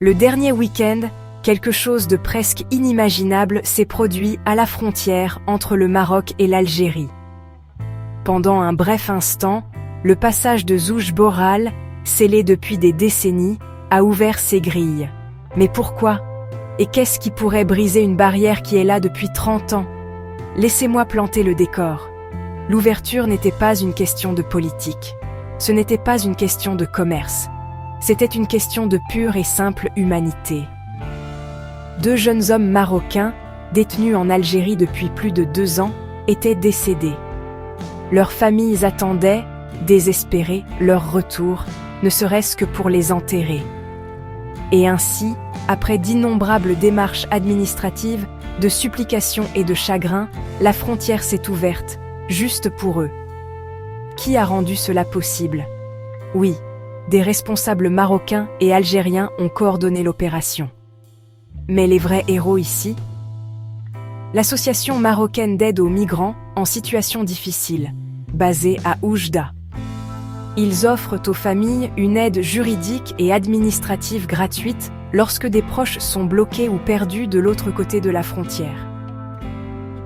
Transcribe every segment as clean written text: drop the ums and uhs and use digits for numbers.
Le dernier week-end, quelque chose de presque inimaginable s'est produit à la frontière entre le Maroc et l'Algérie. Pendant un bref instant, le passage de Zouj Boral, scellé depuis des décennies, a ouvert ses grilles. Mais pourquoi? Et qu'est-ce qui pourrait briser une barrière qui est là depuis 30 ans? Laissez-moi planter le décor. L'ouverture n'était pas une question de politique. Ce n'était pas une question de commerce. C'était une question de pure et simple humanité. 2 jeunes hommes marocains, détenus en Algérie depuis plus de 2 ans, étaient décédés. Leurs familles attendaient, désespérées, leur retour, ne serait-ce que pour les enterrer. Et ainsi, après d'innombrables démarches administratives, de supplications et de chagrins, la frontière s'est ouverte, juste pour eux. Qui a rendu cela possible? Oui, des responsables marocains et algériens ont coordonné l'opération. Mais les vrais héros ici? L'association marocaine d'aide aux migrants en situation difficile, basée à Oujda. Ils offrent aux familles une aide juridique et administrative gratuite lorsque des proches sont bloqués ou perdus de l'autre côté de la frontière.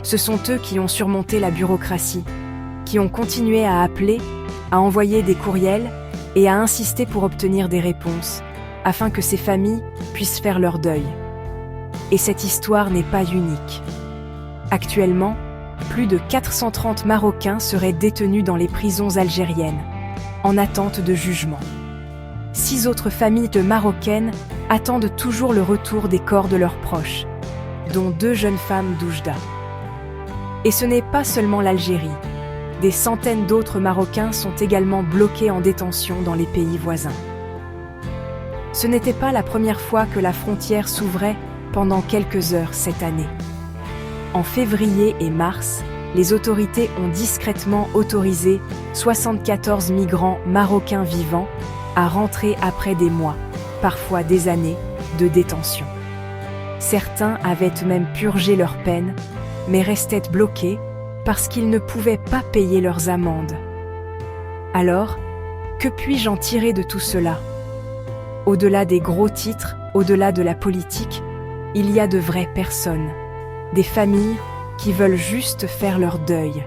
Ce sont eux qui ont surmonté la bureaucratie, qui ont continué à appeler, à envoyer des courriels et à insister pour obtenir des réponses, afin que ces familles puissent faire leur deuil. Et cette histoire n'est pas unique. Actuellement, plus de 430 Marocains seraient détenus dans les prisons algériennes, en attente de jugement. 6 autres familles marocaines attendent toujours le retour des corps de leurs proches, dont 2 jeunes femmes d'Oujda. Et ce n'est pas seulement l'Algérie. Des centaines d'autres Marocains sont également bloqués en détention dans les pays voisins. Ce n'était pas la première fois que la frontière s'ouvrait pendant quelques heures cette année. En février et mars, les autorités ont discrètement autorisé 74 migrants marocains vivants à rentrer après des mois, parfois des années, de détention. Certains avaient même purgé leur peine, mais restaient bloqués parce qu'ils ne pouvaient pas payer leurs amendes. Alors, que puis-je en tirer de tout cela? Au-delà des gros titres, au-delà de la politique, il y a de vraies personnes, des familles qui veulent juste faire leur deuil,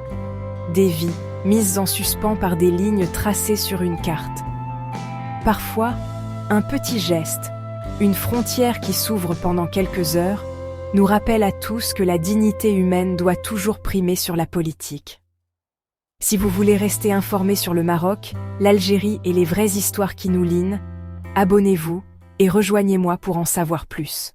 des vies mises en suspens par des lignes tracées sur une carte. Parfois, un petit geste, une frontière qui s'ouvre pendant quelques heures, nous rappelle à tous que la dignité humaine doit toujours primer sur la politique. Si vous voulez rester informé sur le Maroc, l'Algérie et les vraies histoires qui nous lient, abonnez-vous et rejoignez-moi pour en savoir plus.